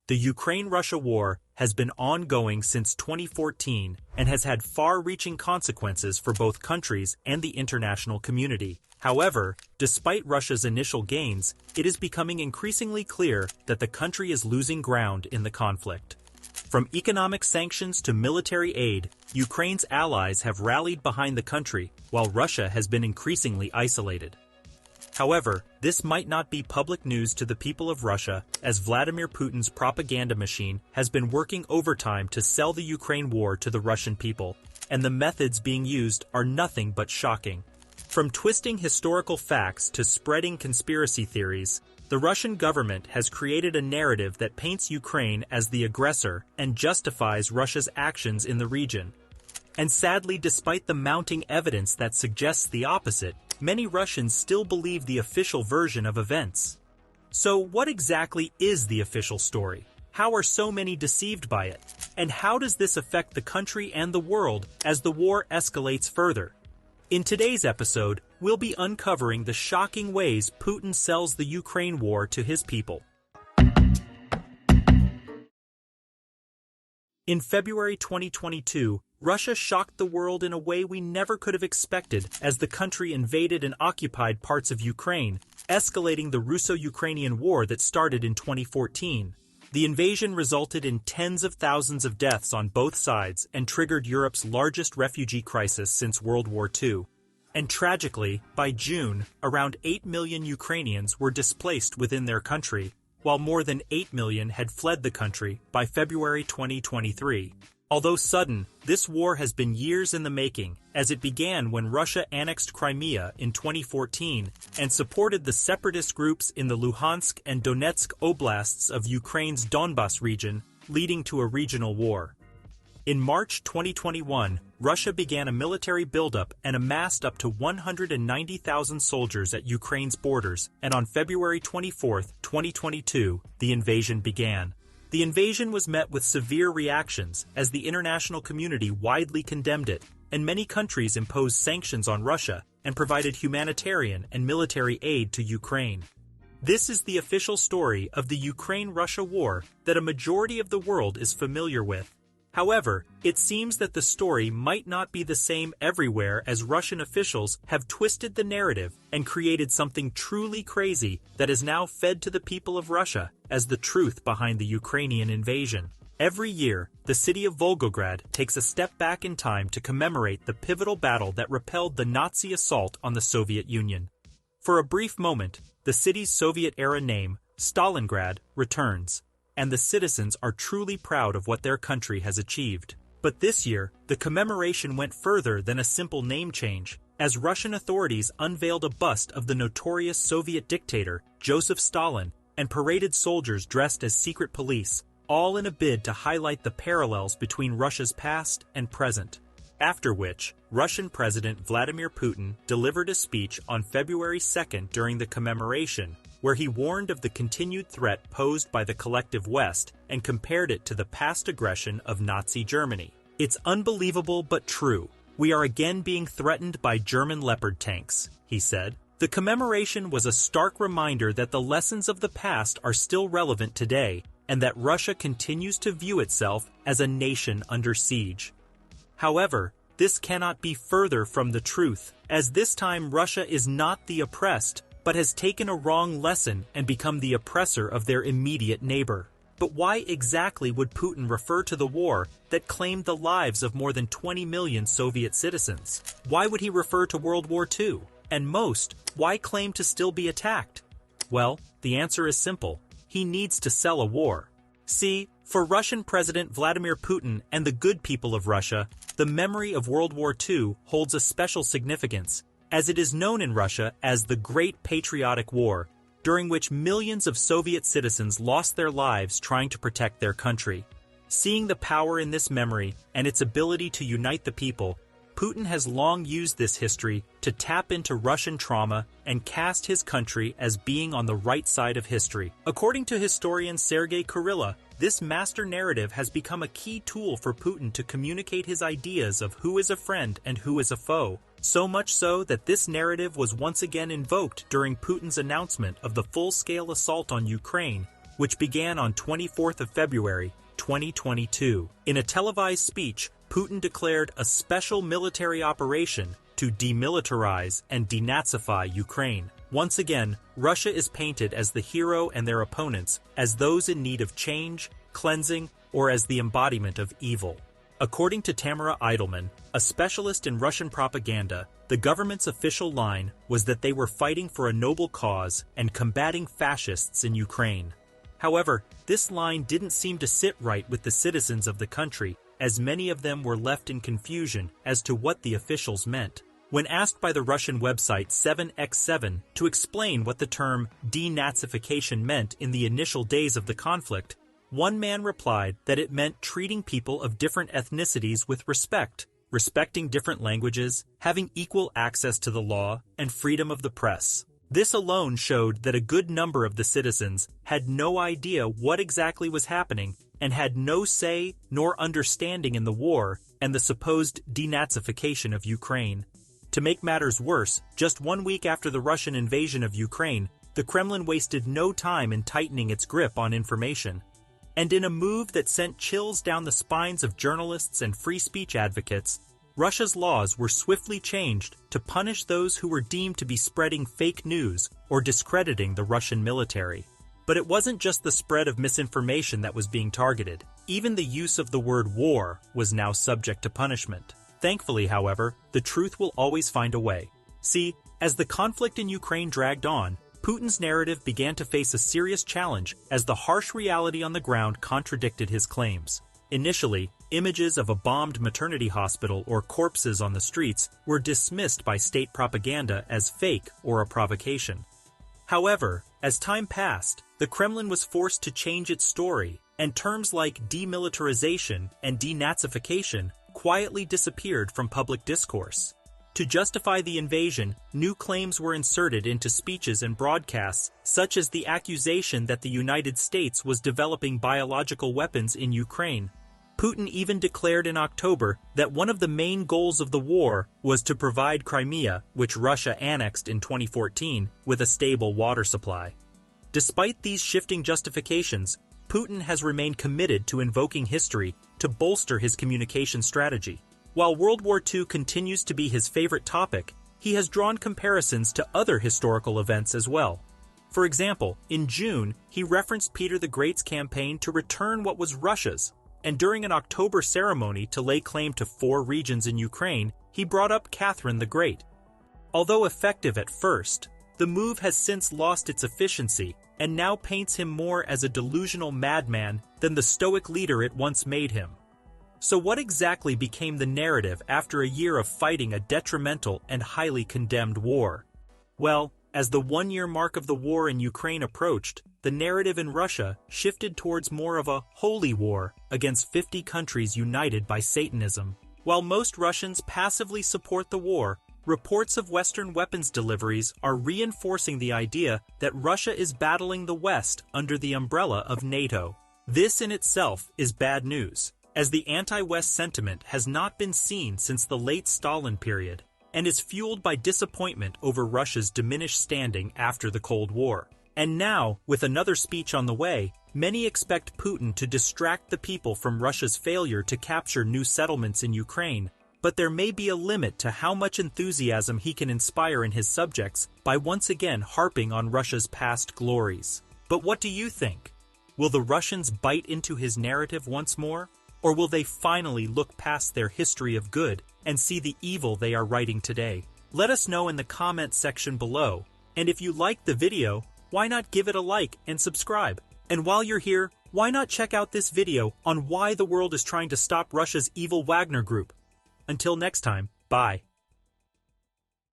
The Ukraine-Russia war has been ongoing since 2014 and has had far-reaching consequences for both countries and the international community. However, despite Russia's initial gains, it is becoming increasingly clear that the country is losing ground in the conflict. From economic sanctions to military aid, Ukraine's allies have rallied behind the country, while Russia has been increasingly isolated. However, this might not be public news to the people of Russia, as Vladimir Putin's propaganda machine has been working overtime to sell the Ukraine war to the Russian people, and the methods being used are nothing but shocking. From twisting historical facts to spreading conspiracy theories, the Russian government has created a narrative that paints Ukraine as the aggressor and justifies Russia's actions in the region. And sadly, despite the mounting evidence that suggests the opposite, many Russians still believe the official version of events. So what exactly is the official story? How are so many deceived by it? And how does this affect the country and the world as the war escalates further? In today's episode, we'll be uncovering the shocking ways Putin sells the Ukraine war to his people. In February 2022, Russia shocked the world in a way we never could have expected as the country invaded and occupied parts of Ukraine, escalating the Russo-Ukrainian War that started in 2014. The invasion resulted in tens of thousands of deaths on both sides and triggered Europe's largest refugee crisis since World War II. And tragically, by June, around 8 million Ukrainians were displaced within their country, while more than 8 million had fled the country by February 2023. Although sudden, this war has been years in the making, as it began when Russia annexed Crimea in 2014 and supported the separatist groups in the Luhansk and Donetsk oblasts of Ukraine's Donbas region, leading to a regional war. In March 2021, Russia began a military buildup and amassed up to 190,000 soldiers at Ukraine's borders, and on February 24, 2022, the invasion began. The invasion was met with severe reactions as the international community widely condemned it, and many countries imposed sanctions on Russia and provided humanitarian and military aid to Ukraine. This is the official story of the Ukraine-Russia war that a majority of the world is familiar with. However, it seems that the story might not be the same everywhere, as Russian officials have twisted the narrative and created something truly crazy that is now fed to the people of Russia as the truth behind the Ukrainian invasion. Every year, the city of Volgograd takes a step back in time to commemorate the pivotal battle that repelled the Nazi assault on the Soviet Union. For a brief moment, the city's Soviet-era name, Stalingrad, returns, and the citizens are truly proud of what their country has achieved. But this year, the commemoration went further than a simple name change, as Russian authorities unveiled a bust of the notorious Soviet dictator, Joseph Stalin, and paraded soldiers dressed as secret police, all in a bid to highlight the parallels between Russia's past and present. After which, Russian President Vladimir Putin delivered a speech on February 2nd during the commemoration, where he warned of the continued threat posed by the collective West and compared it to the past aggression of Nazi Germany. "It's unbelievable but true. We are again being threatened by German Leopard tanks," he said. The commemoration was a stark reminder that the lessons of the past are still relevant today, and that Russia continues to view itself as a nation under siege. However, this cannot be further from the truth, as this time Russia is not the oppressed, but has taken a wrong lesson and become the oppressor of their immediate neighbor. But why exactly would Putin refer to the war that claimed the lives of more than 20 million Soviet citizens? Why would he refer to World War II? And most, why claim to still be attacked? Well, the answer is simple. He needs to sell a war. See, for Russian President Vladimir Putin and the good people of Russia, the memory of World War II holds a special significance, as it is known in Russia as the Great Patriotic War, during which millions of Soviet citizens lost their lives trying to protect their country. Seeing the power in this memory and its ability to unite the people, Putin has long used this history to tap into Russian trauma and cast his country as being on the right side of history. According to historian Sergei Kurilla, this master narrative has become a key tool for Putin to communicate his ideas of who is a friend and who is a foe, so much so that this narrative was once again invoked during Putin's announcement of the full-scale assault on Ukraine, which began on 24th of February, 2022. In a televised speech, Putin declared a special military operation to demilitarize and denazify Ukraine. Once again, Russia is painted as the hero and their opponents as those in need of change, cleansing, or as the embodiment of evil. According to Tamara Eidelman, a specialist in Russian propaganda, the government's official line was that they were fighting for a noble cause and combating fascists in Ukraine. However, this line didn't seem to sit right with the citizens of the country, as many of them were left in confusion as to what the officials meant. When asked by the Russian website 7x7 to explain what the term denazification meant in the initial days of the conflict, one man replied that it meant treating people of different ethnicities with respect, respecting different languages, having equal access to the law, and freedom of the press. This alone showed that a good number of the citizens had no idea what exactly was happening and had no say nor understanding in the war and the supposed denazification of Ukraine. To make matters worse, just 1 week after the Russian invasion of Ukraine, the Kremlin wasted no time in tightening its grip on information. And in a move that sent chills down the spines of journalists and free speech advocates, Russia's laws were swiftly changed to punish those who were deemed to be spreading fake news or discrediting the Russian military. But it wasn't just the spread of misinformation that was being targeted. Even the use of the word war was now subject to punishment. Thankfully, however, the truth will always find a way. See, as the conflict in Ukraine dragged on, Putin's narrative began to face a serious challenge as the harsh reality on the ground contradicted his claims. Initially, images of a bombed maternity hospital or corpses on the streets were dismissed by state propaganda as fake or a provocation. However, as time passed, the Kremlin was forced to change its story, and terms like demilitarization and denazification quietly disappeared from public discourse. To justify the invasion, new claims were inserted into speeches and broadcasts, such as the accusation that the United States was developing biological weapons in Ukraine. Putin even declared in October that one of the main goals of the war was to provide Crimea, which Russia annexed in 2014, with a stable water supply. Despite these shifting justifications, Putin has remained committed to invoking history to bolster his communication strategy. While World War II continues to be his favorite topic, he has drawn comparisons to other historical events as well. For example, in June, he referenced Peter the Great's campaign to return what was Russia's, and during an October ceremony to lay claim to 4 regions in Ukraine, he brought up Catherine the Great. Although effective at first, the move has since lost its efficiency and now paints him more as a delusional madman than the stoic leader it once made him. So what exactly became the narrative after a year of fighting a detrimental and highly condemned war? Well, as the 1-year mark of the war in Ukraine approached, the narrative in Russia shifted towards more of a holy war against 50 countries united by Satanism. While most Russians passively support the war, reports of Western weapons deliveries are reinforcing the idea that Russia is battling the West under the umbrella of NATO. This in itself is bad news, as the anti-West sentiment has not been seen since the late Stalin period, and is fueled by disappointment over Russia's diminished standing after the Cold War. And now, with another speech on the way, many expect Putin to distract the people from Russia's failure to capture new settlements in Ukraine, but there may be a limit to how much enthusiasm he can inspire in his subjects by once again harping on Russia's past glories. But what do you think? Will the Russians bite into his narrative once more? Or will they finally look past their history of good and see the evil they are writing today? Let us know in the comment section below. And if you liked the video, why not give it a like and subscribe? And while you're here, why not check out this video on why the world is trying to stop Russia's evil Wagner group? Until next time, bye.